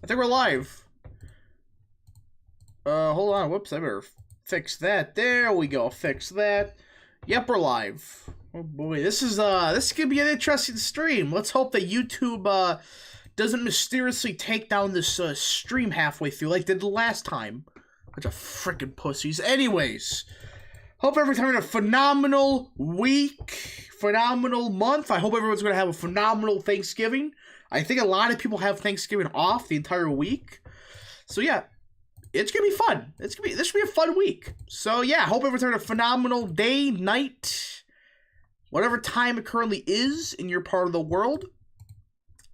I think we're live. Hold on. Whoops, I better fix that. There we go. Fix that. Yep, we're live. Oh boy, this is gonna be an interesting stream. Let's hope that YouTube doesn't mysteriously take down this stream halfway through like they did the last time. Bunch of freaking pussies. Anyways, hope everyone's having a phenomenal week, phenomenal month. I hope everyone's gonna have a phenomenal Thanksgiving. I think a lot of people have Thanksgiving off the entire week. So yeah, it's gonna be fun. This should be a fun week. So yeah, hope everyone's having a phenomenal day, night, whatever time it currently is in your part of the world.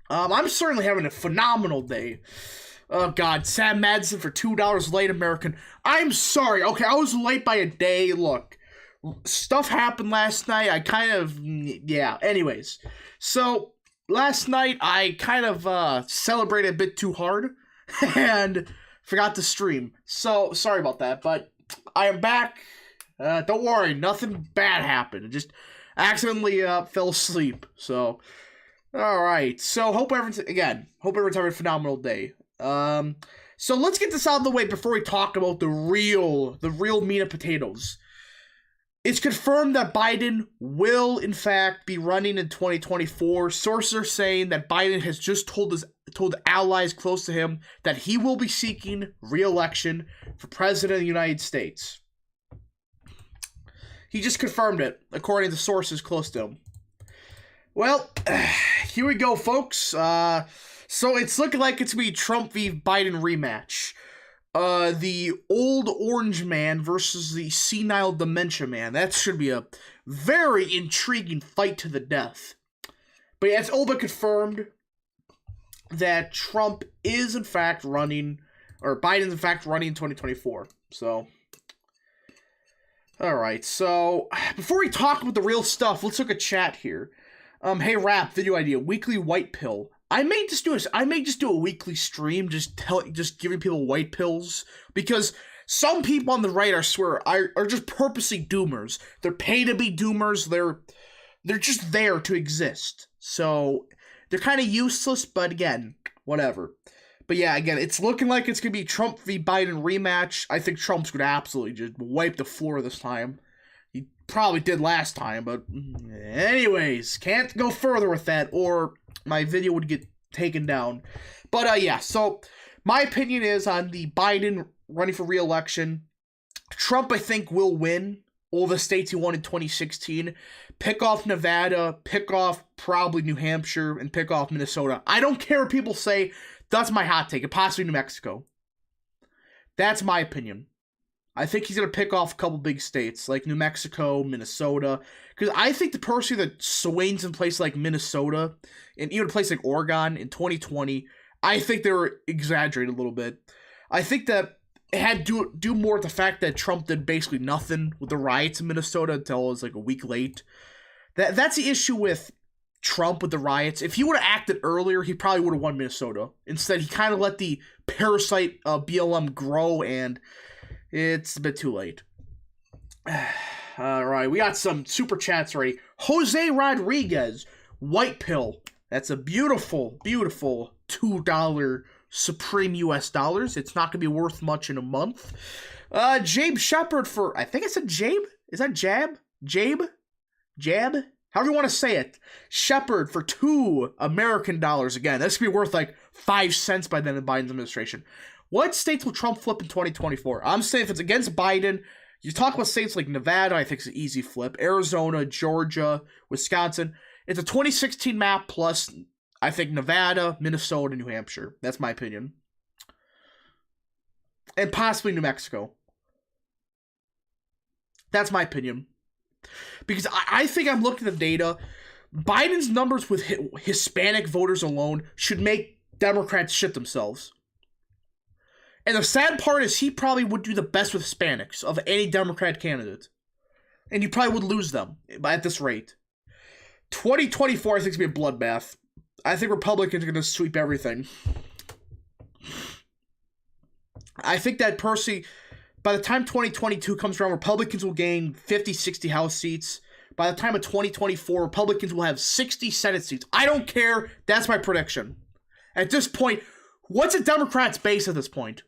I'm certainly having a phenomenal day. Oh god, Sam Madsen for $2 late American. I'm sorry. Okay, I was late by a day. Look, stuff happened last night. Yeah. Anyways, so last night I kind of celebrated a bit too hard and forgot to stream. So sorry about that, but I am back. Don't worry, nothing bad happened. I just accidentally fell asleep. So all right. So hope everyone's having a phenomenal day. So let's get this out of the way before we talk about the real meat and potatoes. It's confirmed that Biden will, in fact, be running in 2024. Sources are saying that Biden has just told allies close to him that he will be seeking re-election for president of the United States. He just confirmed it, according to sources close to him. Well, here we go, folks. So it's looking like it's going to be Trump v. Biden rematch. The old orange man versus the senile dementia man. That should be a very intriguing fight to the death. But yeah, it's all but confirmed that Trump is in fact running, or Biden's in fact running in 2024. So, alright, so before we talk about the real stuff, let's look at chat here. Hey Rap, video idea, weekly white pill. I may just do a weekly stream, just giving people white pills, because some people on the right, I swear, are just purposely doomers. They're paid to be doomers. They're just there to exist. So they're kind of useless, but again, whatever. But yeah, again, it's looking like it's gonna be Trump v. Biden rematch. I think Trump's gonna absolutely just wipe the floor this time. He probably did last time, but anyways, can't go further with that, or my video would get taken down. But yeah, so my opinion is on the Biden running for re-election. Trump, I think, will win all the states he won in 2016. Pick off Nevada, pick off probably New Hampshire, and pick off Minnesota. I don't care what people say. That's my hot take. And possibly New Mexico. That's my opinion. I think he's going to pick off a couple big states like New Mexico, Minnesota. Because I think the person that swains in places like Minnesota and even a place like Oregon in 2020, I think they were exaggerated a little bit. I think that it had to do more with the fact that Trump did basically nothing with the riots in Minnesota until it was like a week late. That's the issue with Trump with the riots. If he would have acted earlier, he probably would have won Minnesota. Instead, he kind of let the parasite BLM grow, and it's a bit too late. Alright, we got some super chats ready. Jose Rodriguez, white pill. That's a beautiful, beautiful $2 supreme US dollars. It's not going to be worth much in a month. Jabe Shepard for, I think I said Jabe? Is that Jab? Jabe? Jab? However you want to say it. Shepard for $2 American dollars. Again, that's going to be worth like 5 cents by then in Biden's administration. What states will Trump flip in 2024? I'm saying if it's against Biden, you talk about states like Nevada, I think it's an easy flip. Arizona, Georgia, Wisconsin. It's a 2016 map plus, I think, Nevada, Minnesota, New Hampshire. That's my opinion. And possibly New Mexico. That's my opinion. Because I think I'm looking at the data. Biden's numbers with Hispanic voters alone should make Democrats shit themselves. And the sad part is he probably would do the best with Hispanics of any Democrat candidate. And you probably would lose them at this rate. 2024, I think, is going to be a bloodbath. I think Republicans are going to sweep everything. I think that personally, by the time 2022 comes around, Republicans will gain 50, 60 House seats. By the time of 2024, Republicans will have 60 Senate seats. I don't care. That's my prediction. At this point, What's a Democrat's base at this point?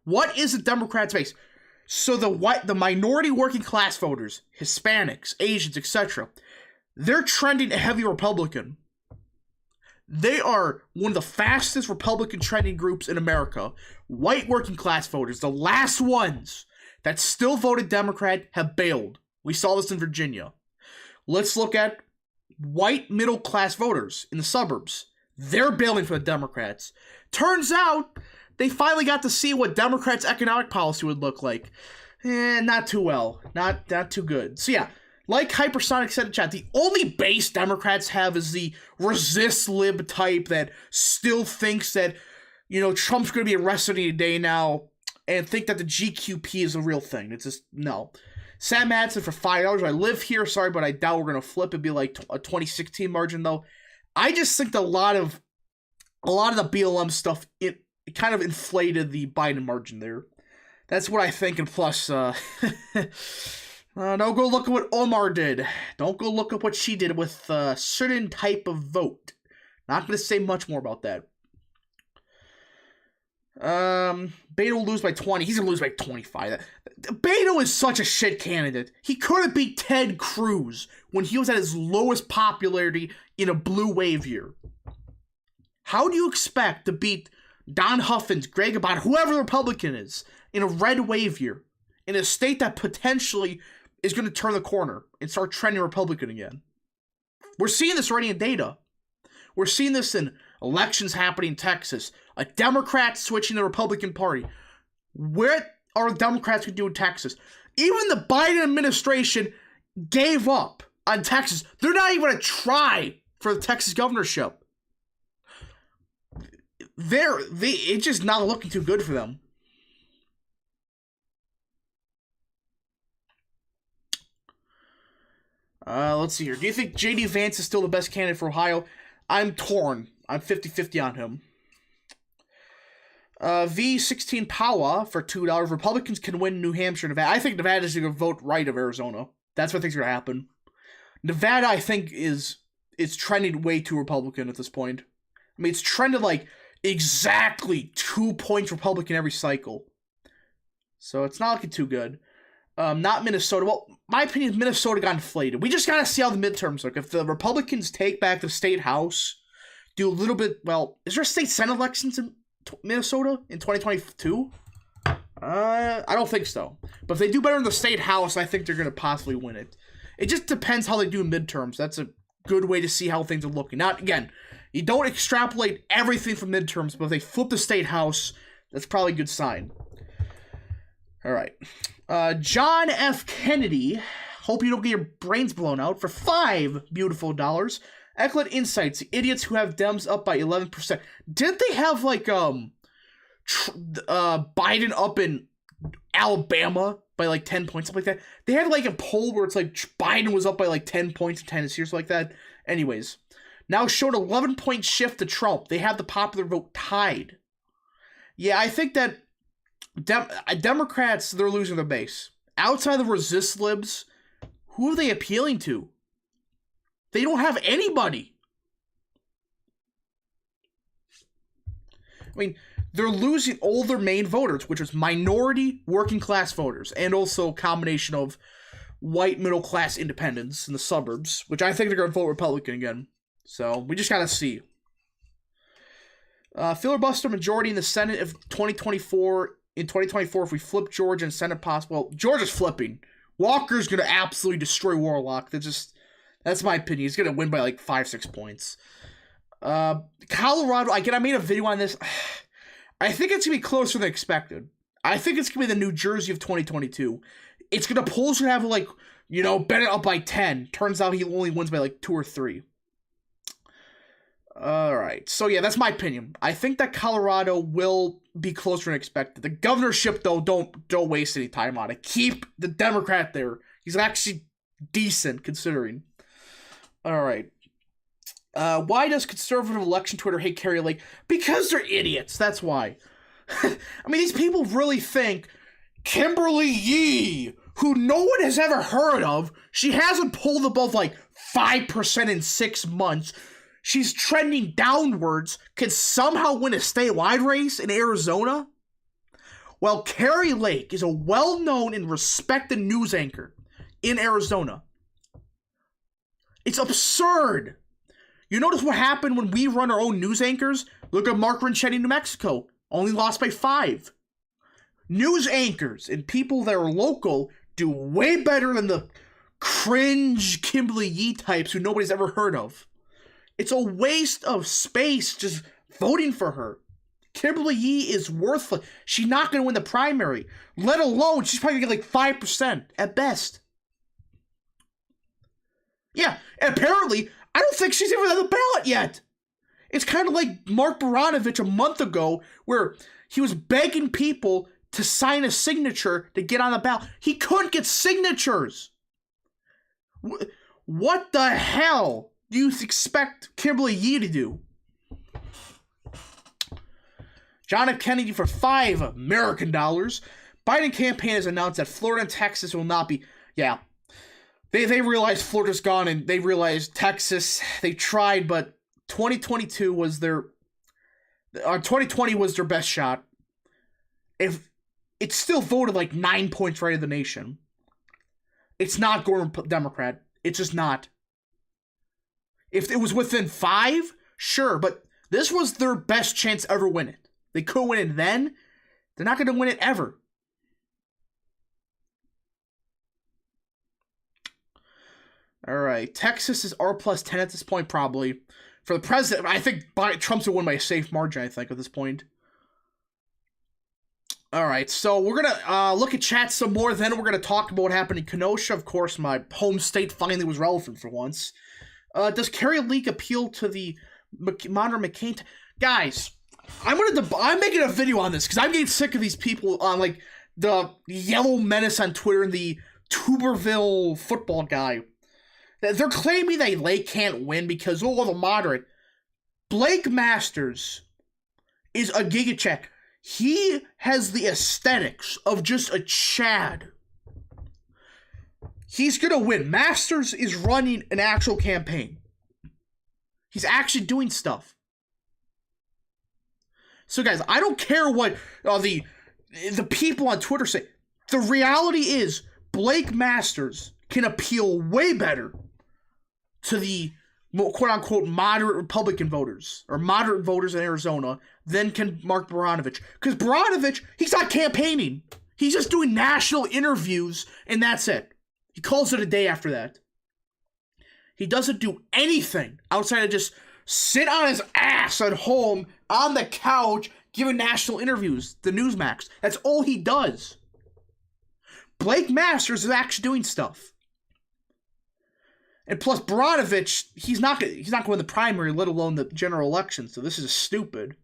What is a Democrat's base? So the minority working class voters, Hispanics, Asians, etc., they're trending heavy Republican. They are one of the fastest Republican trending groups in America. White working class voters, the last ones that still voted Democrat, have bailed. We saw this in Virginia. Let's look at white middle class voters in the suburbs. They're bailing for the Democrats. Turns out they finally got to see what Democrats' economic policy would look like. Not too well. Not too good. So yeah, like Hypersonic said in chat, the only base Democrats have is the resist lib type that still thinks that, Trump's going to be arrested any day now and think that the GQP is a real thing. It's just, no. Sam Madsen for $5. I live here, sorry, but I doubt we're going to flip. It'd be like a 2016 margin, though. I just think that a lot of the BLM stuff, it kind of inflated the Biden margin there. That's what I think, and plus, don't go look at what Omar did. Don't go look at what she did with a certain type of vote. Not going to say much more about that. Beto will lose by 20. He's going to lose by 25. Beto is such a shit candidate. He couldn't beat Ted Cruz when he was at his lowest popularity in a blue wave year. How do you expect to beat Don Huffins, Greg Abbott, whoever the Republican is, in a red wave year, in a state that potentially is going to turn the corner and start trending Republican again? We're seeing this already in data. We're seeing this in elections happening in Texas. A Democrat switching the Republican Party. What are the Democrats going to do in Texas? Even the Biden administration gave up on Texas. They're not even going to try for the Texas governorship. It's just not looking too good for them. Let's see here. Do you think J.D. Vance is still the best candidate for Ohio? I'm torn. I'm 50-50 on him. V16 Power for $2. Republicans can win New Hampshire, Nevada. I think Nevada is going to vote right of Arizona. That's what I think is going to happen. Nevada, I think, is trending way too Republican at this point. I mean, it's trended like exactly 2 points Republican every cycle. So it's not looking too good. Not Minnesota. Well, my opinion is Minnesota got inflated. We just got to see how the midterms look. If the Republicans take back the state house, do a little bit, well, is there state senate elections in Minnesota in 2022? I don't think so. But if they do better in the state house, I think they're going to possibly win it. It just depends how they do in midterms. That's a good way to see how things are looking. Now, again, you don't extrapolate everything from midterms, but if they flip the state house, that's probably a good sign. All right. John F. Kennedy, hope you don't get your brains blown out, for $5 beautiful dollars. Ecklet Insights, the idiots who have Dems up by 11%. Didn't they have, like, Biden up in Alabama by, like, 10 points, something like that? They had, like, a poll where it's, like, Biden was up by, like, 10 points in Tennessee or something like that. Anyways, now showed 11-point shift to Trump. They have the popular vote tied. Yeah, I think that Democrats, they're losing their base. Outside of resist libs, who are they appealing to? They don't have anybody. I mean, they're losing all their main voters, which is minority working class voters, and also a combination of white middle class independents in the suburbs, which I think they're going to vote Republican again. So we just got to see. Filibuster majority in the Senate of 2024. In 2024, if we flip Georgia and Senate possible, well, Georgia's flipping. Walker's going to absolutely destroy Warlock. That's my opinion. He's going to win by like 5-6 points. Colorado, I made a video on this. I think it's going to be closer than expected. I think it's going to be the New Jersey of 2022. It's going to polls going to have like, Bennett up by 10. Turns out he only wins by like 2 or 3. All right. So yeah, that's my opinion. I think that Colorado will be closer than expected. The governorship, though, don't waste any time on it. Keep the Democrat there. He's actually decent considering. All right. Why does conservative election Twitter hate Carrie Lake? Because they're idiots. That's why. I mean, these people really think Kimberly Yee, who no one has ever heard of, she hasn't polled above like 5% in 6 months. she's trending downwards, can somehow win a statewide race in Arizona? Well, Kari Lake is a well-known and respected news anchor in Arizona. It's absurd. You notice what happened when we run our own news anchors? Look at Mark Rinchetti, New Mexico. Only lost by 5. News anchors and people that are local do way better than the cringe Kimberly Yee types who nobody's ever heard of. It's a waste of space just voting for her. Kimberly Yee is worthless. She's not going to win the primary. Let alone, she's probably going to get like 5% at best. Yeah, and apparently, I don't think she's even on the ballot yet. It's kind of like Mark Baranovich a month ago, where he was begging people to sign a signature to get on the ballot. He couldn't get signatures. What the hell do you expect Kimberly Yee to do? John F. Kennedy for $5 American. Biden campaign has announced that Florida and Texas will not be... Yeah. They realized Florida's gone, and they realized Texas, they tried, but 2022 was their... 2020 was their best shot. If it's still voted like 9 points right of the nation. It's not going Democrat. It's just not. If it was within 5, sure, but this was their best chance to ever win it. They could win it then. They're not going to win it ever. All right. Texas is R plus 10 at this point, probably. For the president, I think Trump's going to win by a safe margin, I think, at this point. All right. So we're going to look at chat some more. Then we're going to talk about what happened in Kenosha. Of course, my home state finally was relevant for once. Does Kari Lake appeal to the modern McCain? Guys, I'm making a video on this because I'm getting sick of these people on like the Yellow Menace on Twitter and the Tuberville football guy. They're claiming that Lake can't win because the moderate. Blake Masters is a giga-check. He has the aesthetics of just a Chad. He's gonna win. Masters is running an actual campaign. He's actually doing stuff. So guys, I don't care what the people on Twitter say. The reality is Blake Masters can appeal way better to the quote-unquote moderate Republican voters or moderate voters in Arizona than can Mark Baranovich. Because Baranovich, he's not campaigning. He's just doing national interviews and that's it. He calls it a day after that. He doesn't do anything outside of just sit on his ass at home on the couch giving national interviews, the Newsmax. That's all he does. Blake Masters is actually doing stuff. And plus, Baranovich, he's not going to win the primary, let alone the general election, so this is stupid.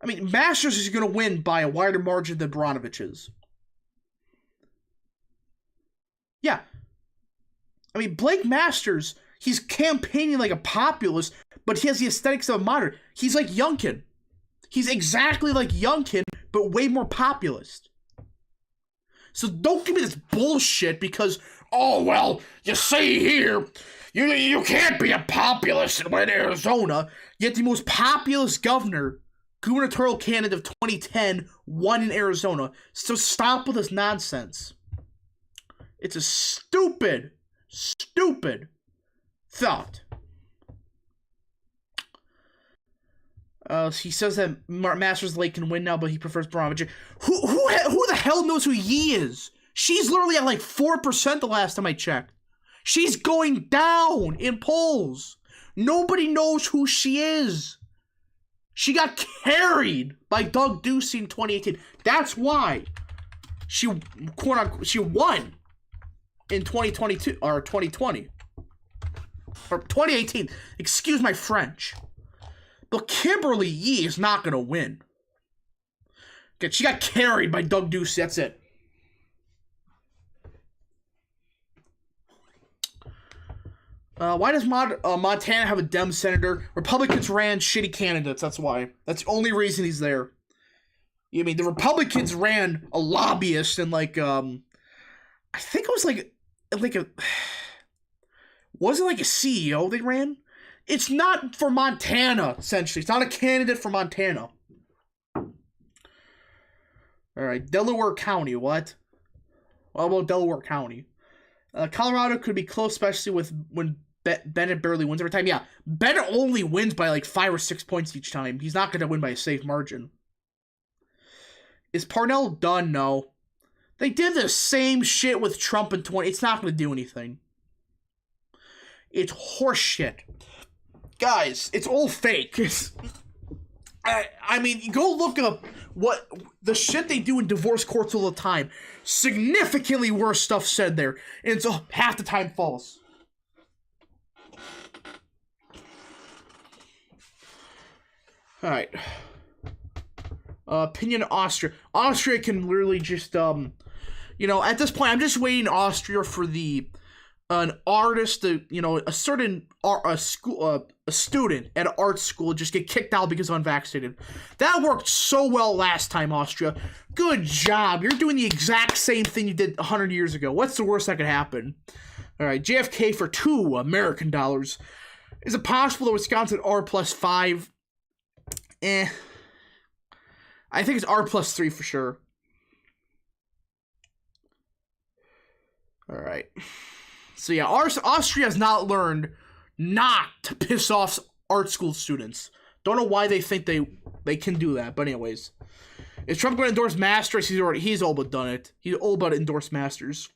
I mean, Masters is going to win by a wider margin than Baranovich is. Yeah. I mean, Blake Masters, he's campaigning like a populist, but he has the aesthetics of a moderate. He's like Youngkin. He's exactly like Youngkin, but way more populist. So don't give me this bullshit because, oh, well, you see here, you can't be a populist in Arizona, yet the most populist gubernatorial candidate of 2010 won in Arizona. So stop with this nonsense. It's a stupid thought. He says that Masters Lake can win now, but he prefers Baranovich. Who the hell knows who Yee is? She's literally at like 4% the last time I checked. She's going down in polls. Nobody knows who she is. She got carried by Doug Ducey in 2018. That's why she won in 2022 or 2020 or 2018. Excuse my French. But Kimberly Yee is not going to win. Okay, she got carried by Doug Ducey. That's it. Why does Montana have a Dem senator? Republicans ran shitty candidates. That's why. That's the only reason he's there. I mean, the Republicans ran a lobbyist and like, I think it was like a, wasn't like a CEO they ran? It's not for Montana, essentially. It's not a candidate for Montana. Alright, Delaware County, what? What about Delaware County? Colorado could be close, especially with when Bennett barely wins every time. Yeah, Bennett only wins by like 5 or 6 points each time. He's not going to win by a safe margin. Is Parnell done? No. They did the same shit with Trump in 20. It's not going to do anything. It's horseshit. Guys, it's all fake. I mean, go look up what the shit they do in divorce courts all the time. Significantly worse stuff said there. And it's half the time false. Alright. Opinion of Austria. Austria can literally just, you know, at this point, I'm just waiting in Austria for an artist, a certain a student at an art school just get kicked out because unvaccinated. That worked so well last time, Austria. Good job. You're doing the exact same thing you did 100 years ago. What's the worst that could happen? All right, JFK for $2 American. Is it possible that Wisconsin R+5? I think it's R+3 for sure. All right. So yeah, Austria has not learned not to piss off art school students. Don't know why they think they can do that, but anyways. Is Trump going to endorse Masters? He's all but done it. He's all but endorsed Masters.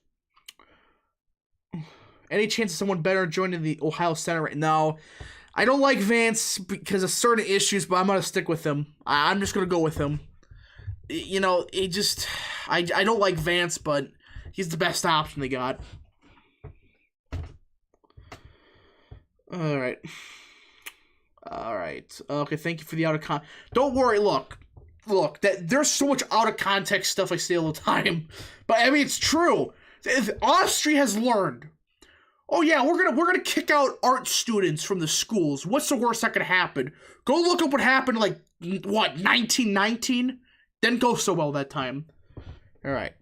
Any chance of someone better joining the Ohio Senate right now? I don't like Vance because of certain issues, but I'm going to stick with him. I'm just going to go with him. You know, I don't like Vance, but he's the best option they got. All right. Okay, thank you for the out of context. Don't worry, look, that there's so much out of context stuff I say all the time. But I mean, it's true. If Austria has learned, oh yeah, we're gonna kick out art students from the schools. What's the worst that could happen? Go look up what happened, like, 1919? Didn't go so well that time. All right.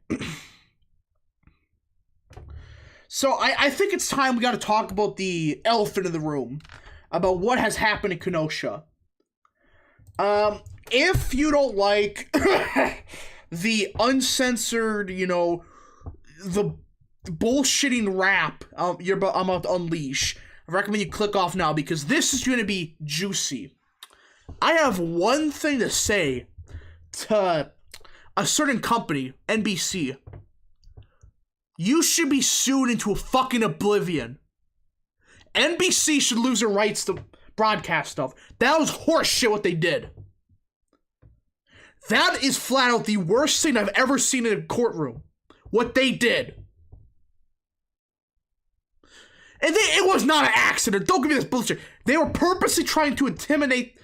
So I think it's time we got to talk about the elephant in the room, about what has happened in Kenosha. If you don't like the uncensored, the bullshitting rap I'm about to unleash, I recommend you click off now because this is going to be juicy. I have one thing to say to a certain company, NBC. You should be sued into a fucking oblivion. NBC should lose their rights to broadcast stuff. That was horseshit what they did. That is flat out the worst thing I've ever seen in a courtroom. What they did. And it was not an accident. Don't give me this bullshit. They were purposely trying to intimidate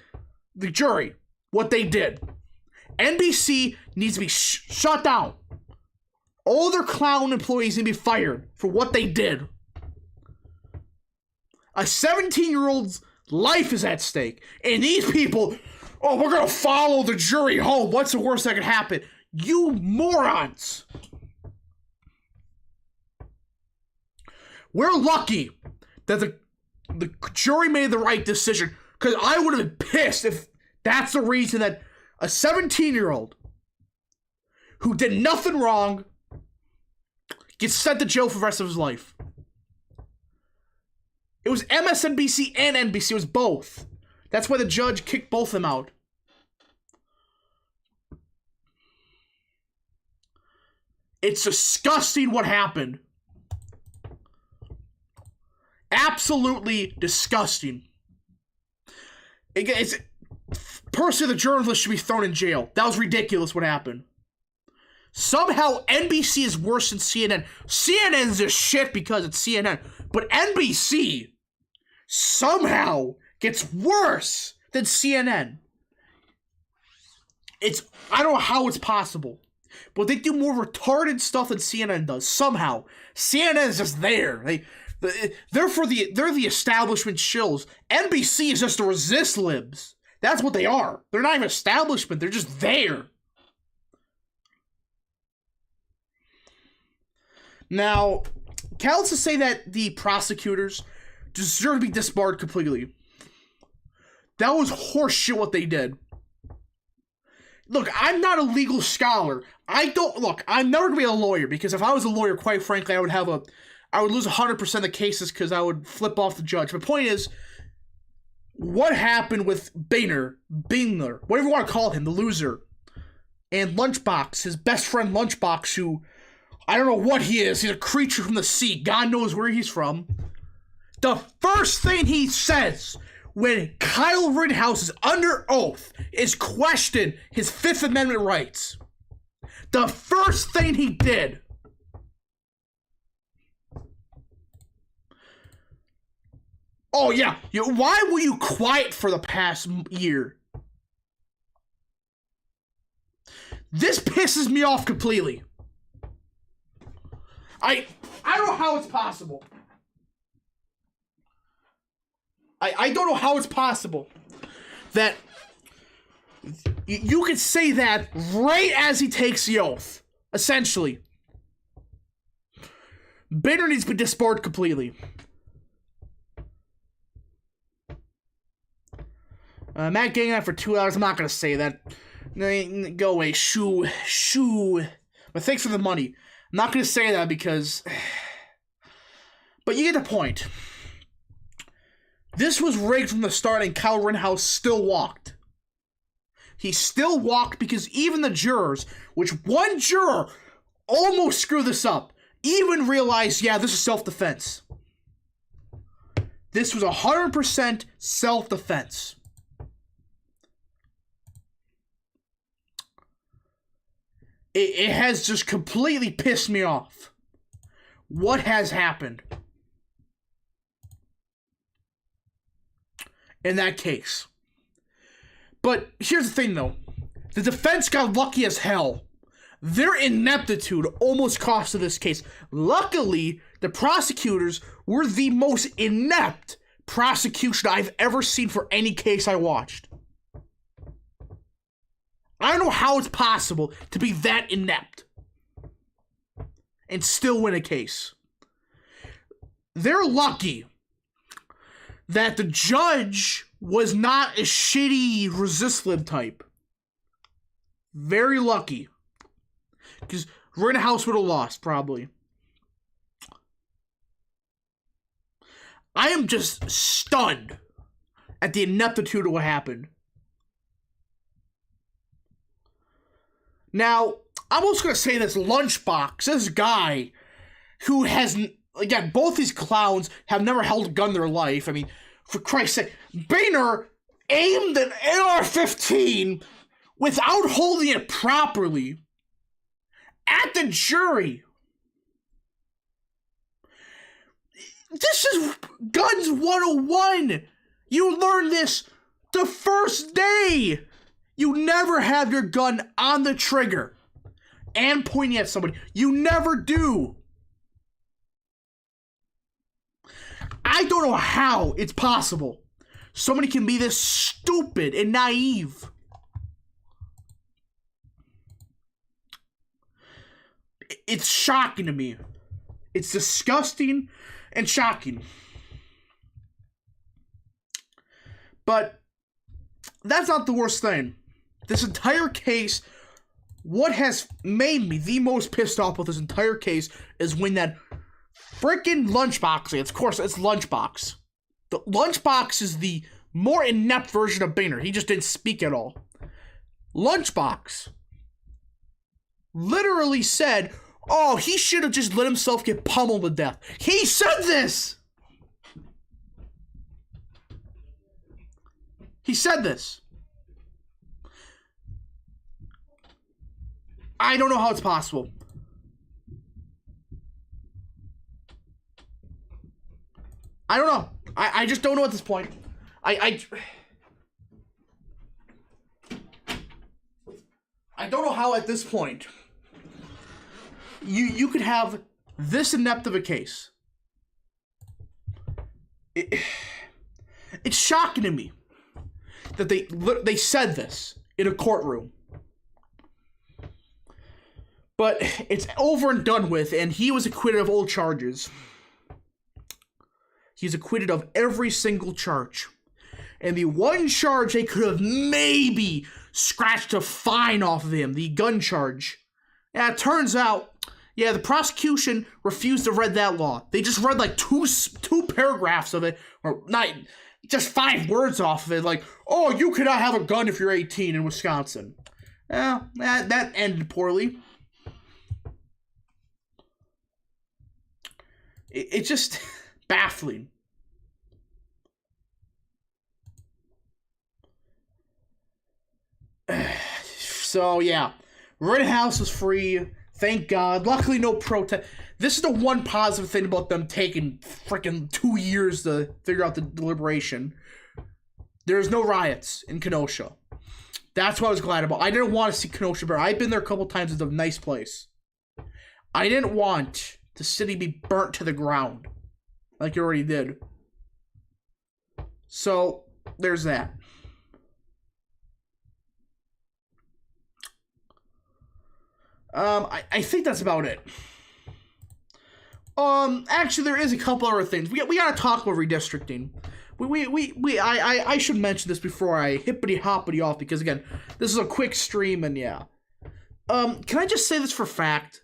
the jury. What they did. NBC needs to be shut down. All their clown employees need to be fired for what they did. A 17-year-old's life is at stake. And these people, oh, we're going to follow the jury home. What's the worst that could happen? You morons. We're lucky that the jury made the right decision. Because I would have been pissed if that's the reason that a 17-year-old who did nothing wrong gets sent to jail for the rest of his life. It was MSNBC and NBC. It was both. That's why the judge kicked both of them out. It's disgusting what happened. Absolutely disgusting. Personally, the journalist should be thrown in jail. That was ridiculous what happened. Somehow, NBC is worse than CNN. CNN's just shit because it's CNN. But NBC somehow gets worse than CNN. I don't know how it's possible. But they do more retarded stuff than CNN does. Somehow. CNN is just there. They're the establishment shills. NBC is just the resist libs. That's what they are. They're not even establishment. They're just there. Now, can I also say that the prosecutors deserve to be disbarred completely? That was horseshit what they did. Look, I'm not a legal scholar. I'm never gonna be a lawyer, because if I was a lawyer, quite frankly, I would lose 100% of the cases because I would flip off the judge. My point is, what happened with Boehner, whatever you want to call him, the loser, and Lunchbox, his best friend Lunchbox, who, I don't know what he is. He's a creature from the sea. God knows where he's from. The first thing he says when Kyle Rittenhouse is under oath is question his Fifth Amendment rights. The first thing he did. Oh yeah, why were you quiet for the past year? This pisses me off completely. I don't know how it's possible. I don't know how it's possible that you could say that right as he takes the oath, essentially. Boehner needs to be disbarred completely. Matt getting that for 2 hours. I'm not going to say that. Go away. Shoo. But thanks for the money. I'm not going to say that because... But you get the point. This was rigged from the start, and Kyle Rittenhouse still walked. He still walked because even the jurors, which one juror almost screwed this up, even realized, yeah, this is self-defense. This was 100% self-defense. It has just completely pissed me off. What has happened in that case? But here's the thing, though. The defense got lucky as hell. Their ineptitude almost costed this case. Luckily, the prosecutors were the most inept prosecution I've ever seen for any case I watched. I don't know how it's possible to be that inept and still win a case. They're lucky that the judge was not a shitty resist lib type. Very lucky. Because Rittenhouse would have lost, probably. I am just stunned at the ineptitude of what happened. Now, I'm also going to say this Lunchbox, this guy who has, again, both these clowns have never held a gun in their life. I mean, for Christ's sake, Boehner aimed an AR-15 without holding it properly at the jury. This is Guns 101. You learn this the first day. You never have your gun on the trigger and pointing at somebody. You never do. I don't know how it's possible somebody can be this stupid and naive. It's shocking to me. It's disgusting and shocking. But that's not the worst thing. This entire case, what has made me the most pissed off with this entire case is when that freaking Lunchbox, of course, it's Lunchbox. The Lunchbox is the more inept version of Boehner. He just didn't speak at all. Lunchbox literally said, oh, he should have just let himself get pummeled to death. He said this! He said this. I don't know how it's possible. I don't know. I just don't know at this point. I don't know how at this point you could have this inept of a case. It's shocking to me that they said this in a courtroom. But it's over and done with, and he was acquitted of all charges. He's acquitted of every single charge. And the one charge they could have maybe scratched a fine off of him, the gun charge. Yeah, it turns out, yeah, the prosecution refused to read that law. They just read like two paragraphs of it, or not, just 5 words off of it, like, oh, you cannot have a gun if you're 18 in Wisconsin. Yeah, that ended poorly. It's just baffling. So, yeah. Red House is free. Thank God. Luckily, no protest. This is the one positive thing about them taking freaking 2 years to figure out the deliberation. There's no riots in Kenosha. That's what I was glad about. I didn't want to see Kenosha burn. I've been there a couple times. It's a nice place. I didn't want the city be burnt to the ground like it already did. So, there's that. I think that's about it. Actually, there is a couple other things. We gotta talk about redistricting. I should mention this before I hippity-hoppity off, because, again, this is a quick stream, and yeah. Can I just say this for fact?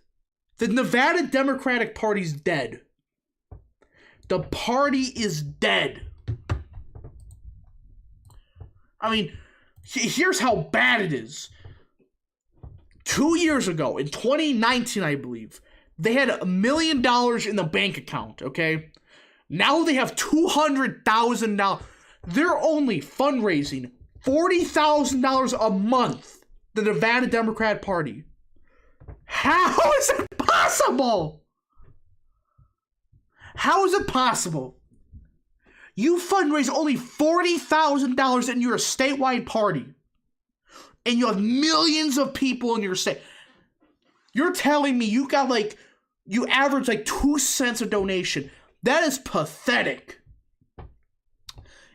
The Nevada Democratic Party's dead. The party is dead. I mean, here's how bad it is. 2 years ago, in 2019, I believe, they had $1 million in the bank account, okay? Now they have $200,000. They're only fundraising $40,000 a month, the Nevada Democrat Party. How is it possible? How is it possible? You fundraise only $40,000 and you're a statewide party. And you have millions of people in your state. You're telling me you got you average 2 cents a donation. That is pathetic.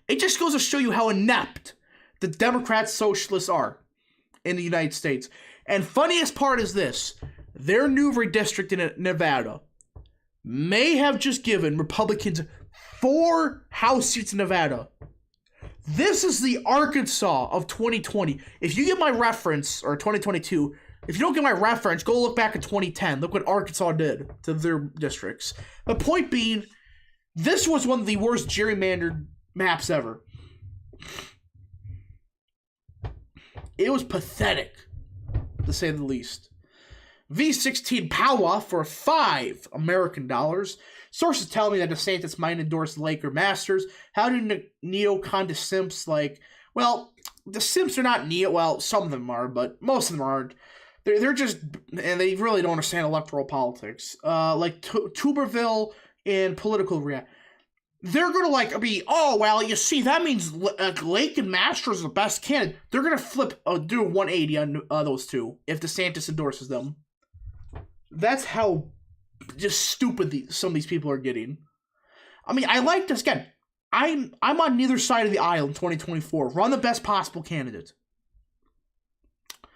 It just goes to show you how inept the Democrat socialists are in the United States. And funniest part is this. Their new redistricting in Nevada may have just given Republicans 4 House seats in Nevada. This is the Arkansas of 2020. If you get my reference, or 2022, if you don't get my reference, go look back at 2010. Look what Arkansas did to their districts. The point being, this was one of the worst gerrymandered maps ever. It was pathetic, to say the least. V16 Powa for $5 American. Sources tell me that DeSantis might endorse the Laker Masters. How do neocon simps well, the simps are not well, some of them are, but most of them aren't. They're just, and they really don't understand electoral politics. Tuberville in political they're gonna be, oh, well, you see, that means Lake and Masters is the best candidate. They're gonna flip, do a 180 on those two if DeSantis endorses them. That's how just stupid some of these people are getting. I mean, I like this. Again, I'm on neither side of the aisle in 2024. Run the best possible candidate. All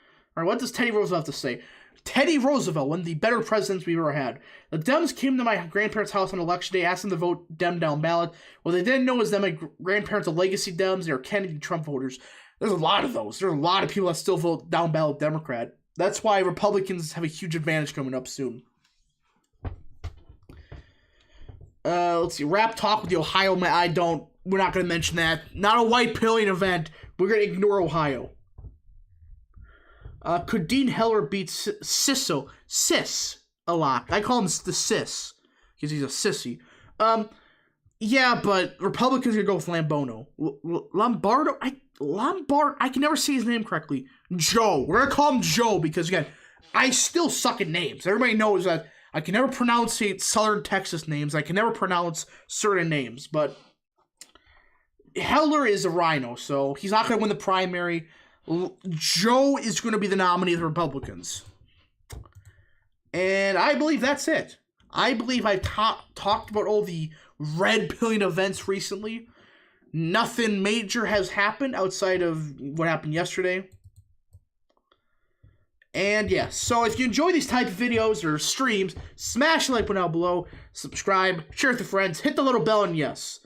right, what does Teddy Roosevelt have to say? Teddy Roosevelt, one of the better presidents we've ever had. The Dems came to my grandparents' house on election day, asked them to vote Dem down ballot. What they didn't know is that my grandparents are legacy Dems. They're Kennedy Trump voters. There's a lot of those. There are a lot of people that still vote down ballot Democrat. That's why Republicans have a huge advantage coming up soon. Let's see. Rap talk with the Ohio man. We're not going to mention that. Not a white pilling event. We're going to ignore Ohio. Could Dean Heller beat Sis a lot? I call him the Sis because he's a sissy. Yeah, but Republicans are going to go with Lambono. Lombardo? I can never say his name correctly. Joe. We're going to call him Joe because, again, I still suck at names. Everybody knows that I can never pronounce Southern Texas names. I can never pronounce certain names, but Heller is a rhino, so he's not going to win the primary. Joe is going to be the nominee of the Republicans. And I believe that's it. I believe I've talked about all the red pilling events recently. Nothing major has happened outside of what happened yesterday. And yeah, so if you enjoy these type of videos or streams, smash the like button down below, subscribe, share with your friends, hit the little bell, and yes.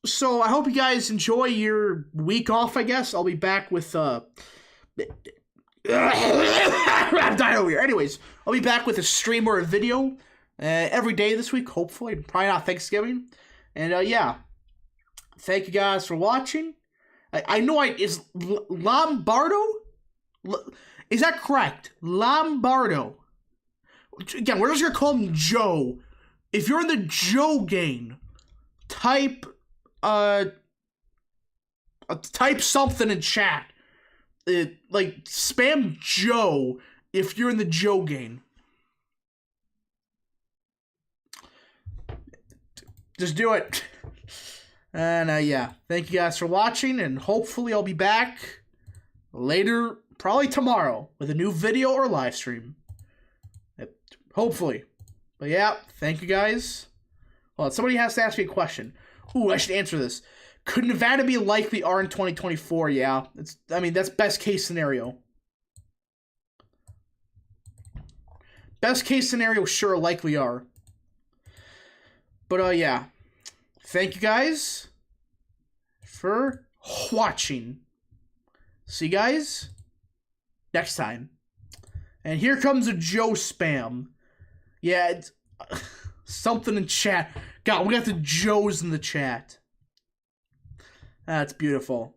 So I hope you guys enjoy your week off, I guess. I'll be back with I'm dying over here. Anyways, I'll be back with a stream or a video every day this week, hopefully. Probably not Thanksgiving. And yeah. Thank you guys for watching. I know is Lombardo? Is that correct? Lombardo. Again, we're just gonna call him Joe. If you're in the Joe gang, type something in chat. Like spam Joe if you're in the Joe gang. Just do it. And yeah, thank you guys for watching, and hopefully I'll be back later, probably tomorrow, with a new video or live stream. Hopefully. But yeah, thank you guys. Well, somebody has to ask me a question. Ooh, I should answer this. Could Nevada be like we are in 2024? Yeah. That's best case scenario. Best case scenario, sure, like we are. But yeah. Thank you guys for watching. See you guys next time. And here comes a Joe spam. Yeah, it's something in chat. God, we got the Joes in the chat. That's beautiful.